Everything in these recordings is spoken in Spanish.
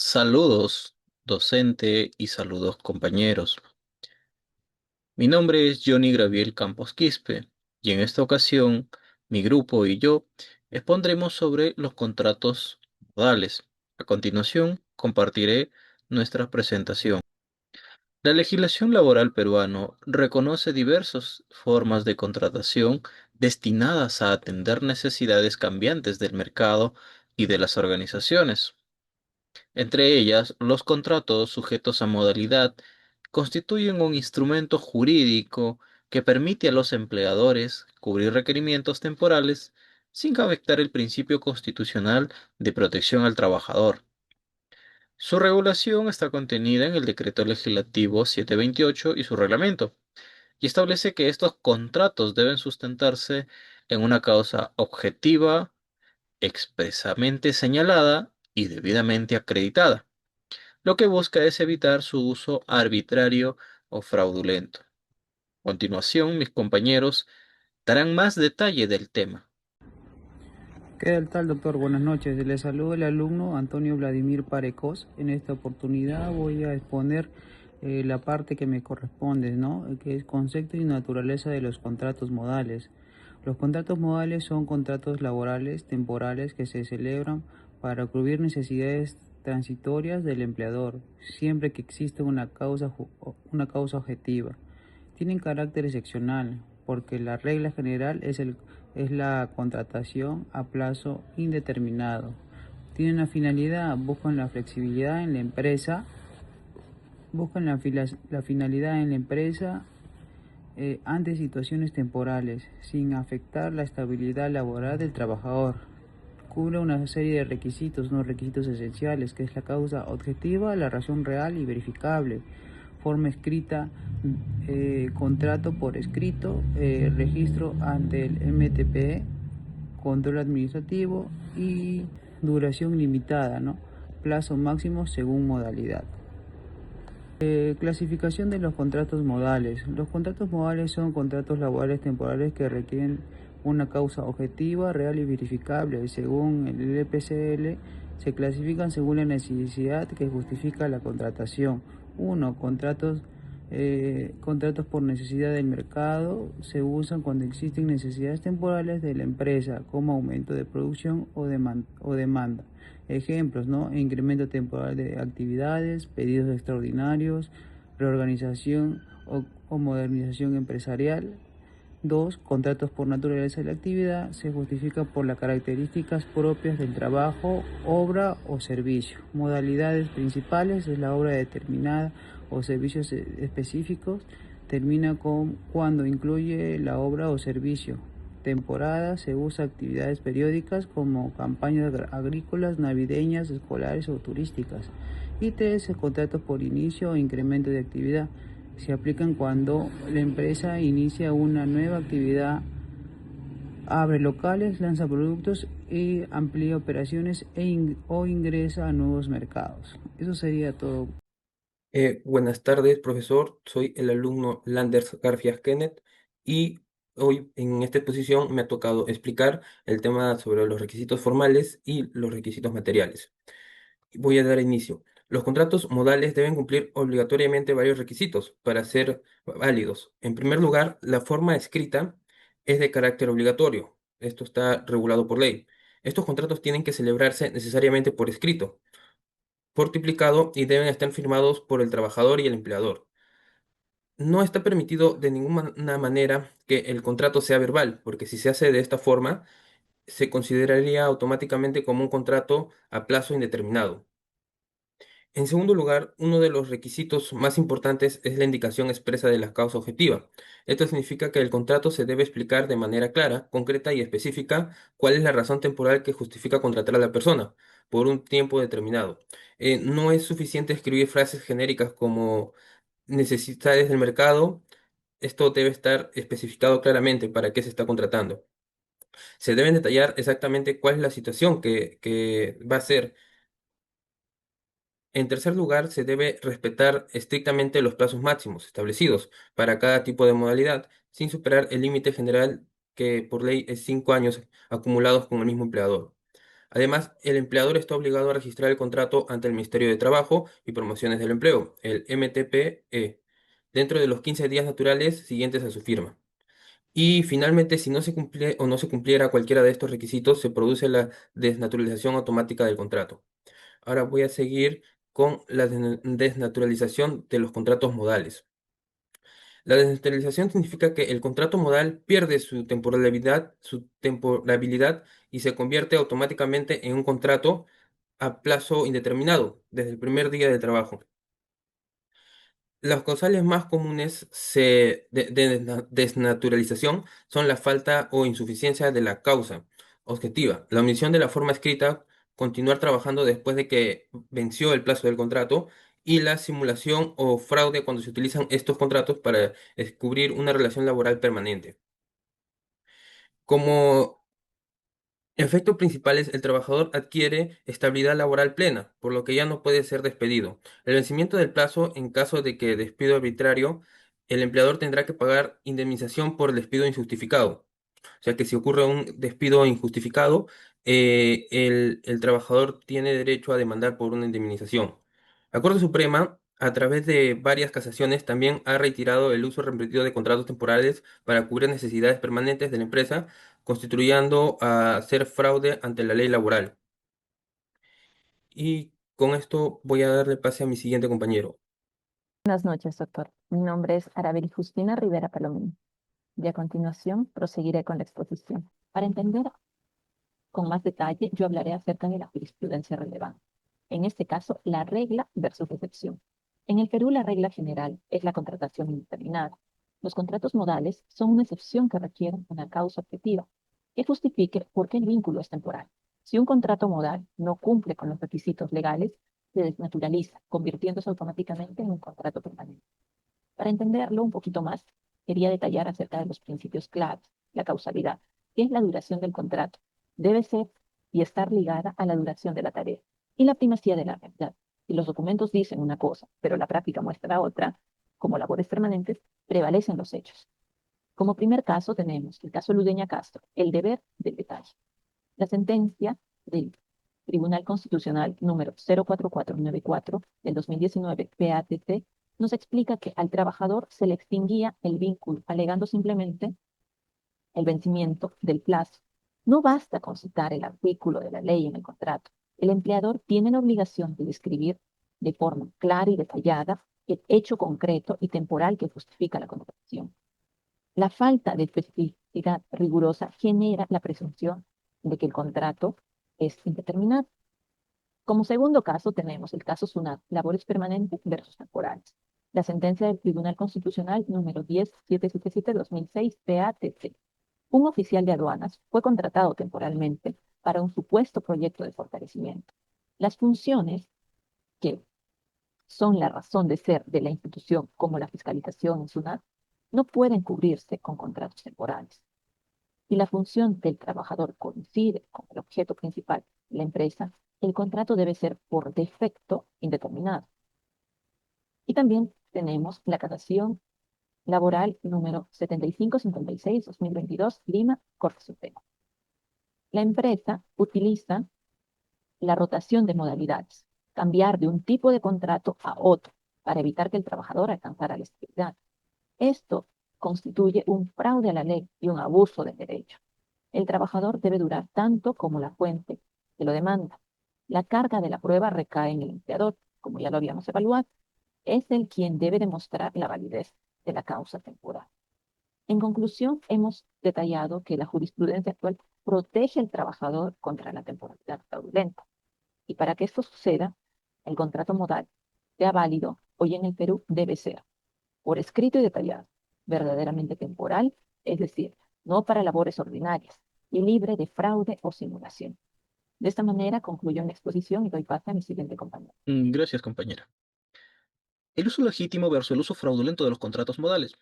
Saludos, docente, y saludos, compañeros. Mi nombre es Johnny Graviel Campos Quispe y en esta ocasión mi grupo y yo expondremos sobre los contratos modales. A continuación, compartiré nuestra presentación. La legislación laboral peruano reconoce diversas formas de contratación destinadas a atender necesidades cambiantes del mercado y de las organizaciones. Entre ellas, los contratos sujetos a modalidad constituyen un instrumento jurídico que permite a los empleadores cubrir requerimientos temporales sin afectar el principio constitucional de protección al trabajador. Su regulación está contenida en el Decreto Legislativo 728 y su reglamento, y establece que estos contratos deben sustentarse en una causa objetiva, expresamente señalada y debidamente acreditada. Lo que busca es evitar su uso arbitrario o fraudulento. A continuación, mis compañeros darán más detalle del tema. ¿Qué tal, doctor? Buenas noches. Le saludo el alumno Antonio Vladimir Parecos. En esta oportunidad voy a exponer la parte que me corresponde, ¿no? Que es concepto y naturaleza de los contratos modales. Los contratos modales son contratos laborales temporales que se celebran para cubrir necesidades transitorias del empleador, siempre que existe una causa objetiva. Tienen carácter excepcional porque la regla general es la contratación a plazo indeterminado. Tienen una finalidad, buscan la flexibilidad en la empresa, buscan la finalidad en la empresa ante situaciones temporales, sin afectar la estabilidad laboral del trabajador. Cubre una serie de requisitos, unos requisitos esenciales, que es la causa objetiva, la razón real y verificable, forma escrita, contrato por escrito, registro ante el MTP, control administrativo y duración limitada, ¿no? Plazo máximo según modalidad. Clasificación de los contratos modales. Los contratos modales son contratos laborales temporales que requieren una causa objetiva, real y verificable. Según el EPCL, se clasifican según la necesidad que justifica la contratación. Uno, contratos por necesidad del mercado se usan cuando existen necesidades temporales de la empresa, como aumento de producción o demanda. Ejemplos, ¿no? Incremento temporal de actividades, pedidos extraordinarios, reorganización o modernización empresarial. Dos, contratos por naturaleza de la actividad se justifica por las características propias del trabajo, obra o servicio. Modalidades principales es la obra determinada o servicios específicos. Termina con cuando incluye la obra o servicio. Temporada se usa actividades periódicas como campañas agrícolas, navideñas, escolares o turísticas. Y tres, contratos por inicio o incremento de actividad se aplican cuando la empresa inicia una nueva actividad, abre locales, lanza productos y amplía operaciones o ingresa a nuevos mercados. Eso sería todo. Buenas tardes, profesor. Soy el alumno Landers Garfias Kenneth y hoy en esta exposición me ha tocado explicar el tema sobre los requisitos formales y los requisitos materiales. Voy a dar inicio. Los contratos modales deben cumplir obligatoriamente varios requisitos para ser válidos. En primer lugar, la forma escrita es de carácter obligatorio. Esto está regulado por ley. Estos contratos tienen que celebrarse necesariamente por escrito, por duplicado y deben estar firmados por el trabajador y el empleador. No está permitido de ninguna manera que el contrato sea verbal, porque si se hace de esta forma, se consideraría automáticamente como un contrato a plazo indeterminado. En segundo lugar, uno de los requisitos más importantes es la indicación expresa de la causa objetiva. Esto significa que el contrato se debe explicar de manera clara, concreta y específica cuál es la razón temporal que justifica contratar a la persona por un tiempo determinado. No es suficiente escribir frases genéricas como necesidades del mercado. Esto debe estar especificado claramente para qué se está contratando. Se deben detallar exactamente cuál es la situación que va a ser. En tercer lugar, se debe respetar estrictamente los plazos máximos establecidos para cada tipo de modalidad, sin superar el límite general que por ley es 5 años acumulados con el mismo empleador. Además, el empleador está obligado a registrar el contrato ante el Ministerio de Trabajo y Promociones del Empleo, el MTPE, dentro de los 15 días naturales siguientes a su firma. Y finalmente, si no se cumple o no se cumpliera cualquiera de estos requisitos, se produce la desnaturalización automática del contrato. Ahora voy a seguir con la desnaturalización de los contratos modales. La desnaturalización significa que el contrato modal pierde su temporalidad y se convierte automáticamente en un contrato a plazo indeterminado desde el primer día de trabajo. Las causales más comunes de desnaturalización son la falta o insuficiencia de la causa objetiva, la omisión de la forma escrita, continuar trabajando después de que venció el plazo del contrato y la simulación o fraude cuando se utilizan estos contratos para descubrir una relación laboral permanente. Como efectos principales, el trabajador adquiere estabilidad laboral plena, por lo que ya no puede ser despedido. El vencimiento del plazo, en caso de que despido arbitrario, el empleador tendrá que pagar indemnización por el despido injustificado. O sea que si ocurre un despido injustificado, el trabajador tiene derecho a demandar por una indemnización. La Corte Suprema, a través de varias casaciones, también ha retirado el uso repetido de contratos temporales para cubrir necesidades permanentes de la empresa, constituyendo a ser fraude ante la ley laboral. Y con esto voy a darle pase a mi siguiente compañero. Buenas noches, doctor. Mi nombre es Arabeli Justina Rivera Palomino y a continuación proseguiré con la exposición. Para entender con más detalle, yo hablaré acerca de la jurisprudencia relevante. En este caso, la regla versus excepción. En el Perú, la regla general es la contratación indeterminada. Los contratos modales son una excepción que requieren una causa objetiva que justifique por qué el vínculo es temporal. Si un contrato modal no cumple con los requisitos legales, se desnaturaliza, convirtiéndose automáticamente en un contrato permanente. Para entenderlo un poquito más, quería detallar acerca de los principios claves, la causalidad, que es la duración del contrato. Debe ser y estar ligada a la duración de la tarea. Y la primacía de la realidad. Si los documentos dicen una cosa, pero la práctica muestra otra, como labores permanentes, prevalecen los hechos. Como primer caso tenemos el caso Ludeña Castro, el deber del detalle. La sentencia del Tribunal Constitucional número 04494 del 2019 PATC nos explica que al trabajador se le extinguía el vínculo, alegando simplemente el vencimiento del plazo. No basta con citar el artículo de la ley en el contrato. El empleador tiene la obligación de describir de forma clara y detallada el hecho concreto y temporal que justifica la contratación. La falta de especificidad rigurosa genera la presunción de que el contrato es indeterminado. Como segundo caso tenemos el caso SUNAT, labores permanentes versus temporales. La sentencia del Tribunal Constitucional número 10777-2006 PATC. Un oficial de aduanas fue contratado temporalmente para un supuesto proyecto de fortalecimiento. Las funciones que son la razón de ser de la institución, como la fiscalización en SUNAT, no pueden cubrirse con contratos temporales. Si la función del trabajador coincide con el objeto principal de la empresa, el contrato debe ser por defecto indeterminado. Y también tenemos la casación laboral número 7556-2022, Lima, Corte Suprema. La empresa utiliza la rotación de modalidades, cambiar de un tipo de contrato a otro, para evitar que el trabajador alcanzara la estabilidad. Esto constituye un fraude a la ley y un abuso del derecho. El trabajador debe durar tanto como la fuente que lo demanda. La carga de la prueba recae en el empleador, como ya lo habíamos evaluado. Es el quien debe demostrar la validez de la causa temporal. En conclusión, hemos detallado que la jurisprudencia actual protege al trabajador contra la temporalidad fraudulenta. Y para que esto suceda, el contrato modal sea válido, hoy en el Perú debe ser por escrito y detallado, verdaderamente temporal, es decir, no para labores ordinarias, y libre de fraude o simulación. De esta manera concluyo mi exposición y doy paso a mi siguiente compañero. Gracias, compañera. El uso legítimo versus el uso fraudulento de los contratos modales.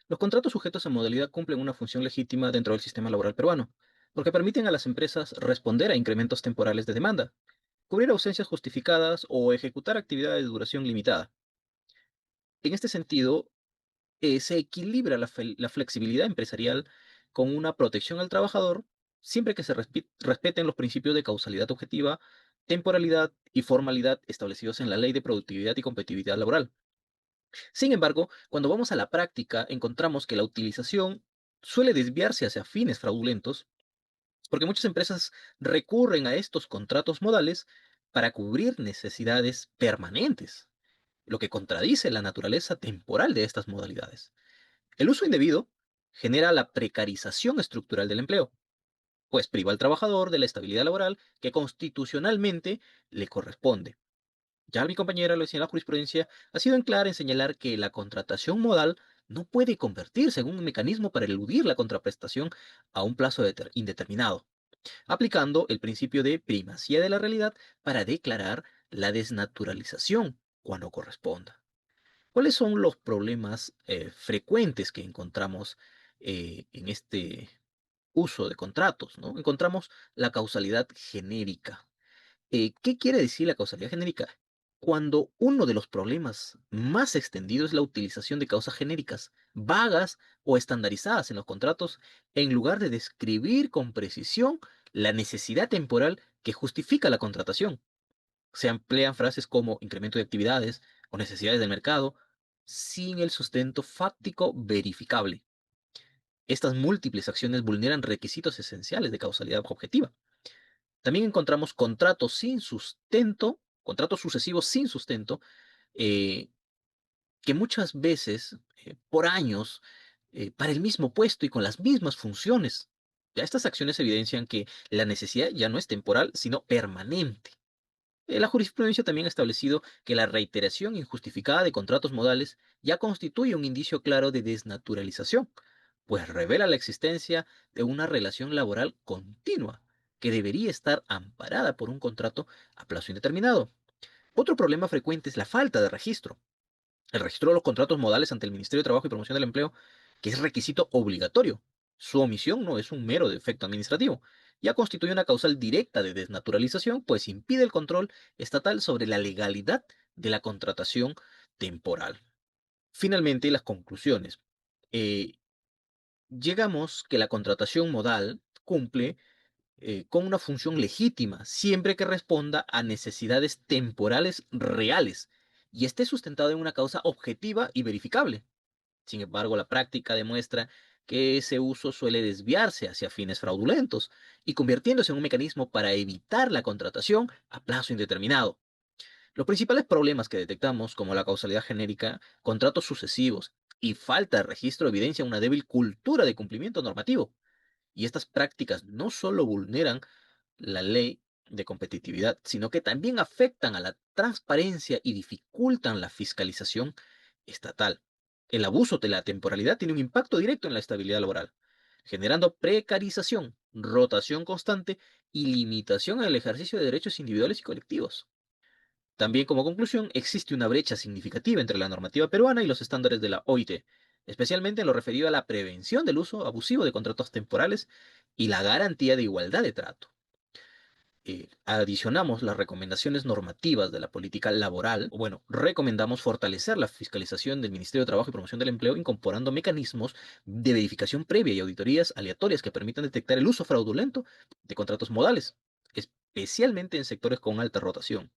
Los contratos sujetos a modalidad cumplen una función legítima dentro del sistema laboral peruano, porque permiten a las empresas responder a incrementos temporales de demanda, cubrir ausencias justificadas o ejecutar actividades de duración limitada. En este sentido, se equilibra la flexibilidad empresarial con una protección al trabajador siempre que se respeten los principios de causalidad objetiva, temporalidad y formalidad establecidos en la Ley de Productividad y Competitividad Laboral. Sin embargo, cuando vamos a la práctica, encontramos que la utilización suele desviarse hacia fines fraudulentos, porque muchas empresas recurren a estos contratos modales para cubrir necesidades permanentes, lo que contradice la naturaleza temporal de estas modalidades. El uso indebido genera la precarización estructural del empleo, pues priva al trabajador de la estabilidad laboral que constitucionalmente le corresponde. Ya mi compañera lo decía en la jurisprudencia, ha sido en clara en señalar que la contratación modal no puede convertirse en un mecanismo para eludir la contraprestación a un plazo indeterminado, aplicando el principio de primacía de la realidad para declarar la desnaturalización cuando corresponda. ¿Cuáles son los problemas frecuentes que encontramos en este uso de contratos, ¿no? Encontramos la causalidad genérica. ¿Qué quiere decir la causalidad genérica? Cuando uno de los problemas más extendidos es la utilización de causas genéricas, vagas o estandarizadas en los contratos, en lugar de describir con precisión la necesidad temporal que justifica la contratación. Se emplean frases como incremento de actividades o necesidades del mercado sin el sustento fáctico verificable. Estas múltiples acciones vulneran requisitos esenciales de causalidad objetiva. También encontramos contratos sin sustento, contratos sucesivos sin sustento, eh, que muchas veces, por años, para el mismo puesto y con las mismas funciones. Ya estas acciones evidencian que la necesidad ya no es temporal, sino permanente. La jurisprudencia también ha establecido que la reiteración injustificada de contratos modales ya constituye un indicio claro de desnaturalización, pues revela la existencia de una relación laboral continua que debería estar amparada por un contrato a plazo indeterminado. Otro problema frecuente es la falta de registro. El registro de los contratos modales ante el Ministerio de Trabajo y Promoción del Empleo, que es requisito obligatorio. Su omisión no es un mero defecto administrativo, ya constituye una causal directa de desnaturalización, pues impide el control estatal sobre la legalidad de la contratación temporal. Finalmente, las conclusiones. Eh, Llegamos que la contratación modal cumple con una función legítima siempre que responda a necesidades temporales reales y esté sustentada en una causa objetiva y verificable. Sin embargo, la práctica demuestra que ese uso suele desviarse hacia fines fraudulentos y convirtiéndose en un mecanismo para evitar la contratación a plazo indeterminado. Los principales problemas que detectamos, como la causalidad genérica, contratos sucesivos y falta de registro, evidencian una débil cultura de cumplimiento normativo. Y estas prácticas no solo vulneran la ley de competitividad, sino que también afectan a la transparencia y dificultan la fiscalización estatal. El abuso de la temporalidad tiene un impacto directo en la estabilidad laboral, generando precarización, rotación constante y limitación al ejercicio de derechos individuales y colectivos. También, como conclusión, existe una brecha significativa entre la normativa peruana y los estándares de la OIT, especialmente en lo referido a la prevención del uso abusivo de contratos temporales y la garantía de igualdad de trato. Adicionamos las recomendaciones normativas de la política laboral. Bueno, recomendamos fortalecer la fiscalización del Ministerio de Trabajo y Promoción del Empleo, incorporando mecanismos de verificación previa y auditorías aleatorias que permitan detectar el uso fraudulento de contratos modales, especialmente en sectores con alta rotación.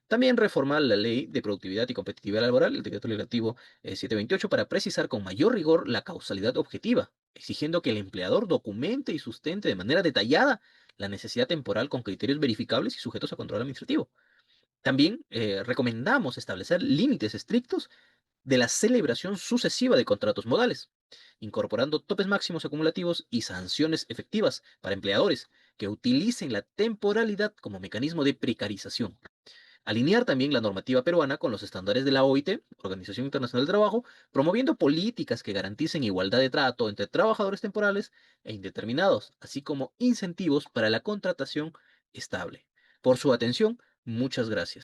También reformar la Ley de Productividad y Competitividad Laboral, el Decreto Legislativo 728, para precisar con mayor rigor la causalidad objetiva, exigiendo que el empleador documente y sustente de manera detallada la necesidad temporal con criterios verificables y sujetos a control administrativo. También recomendamos establecer límites estrictos de la celebración sucesiva de contratos modales, incorporando topes máximos acumulativos y sanciones efectivas para empleadores que utilicen la temporalidad como mecanismo de precarización. Alinear también la normativa peruana con los estándares de la OIT, Organización Internacional del Trabajo, promoviendo políticas que garanticen igualdad de trato entre trabajadores temporales e indeterminados, así como incentivos para la contratación estable. Por su atención, muchas gracias.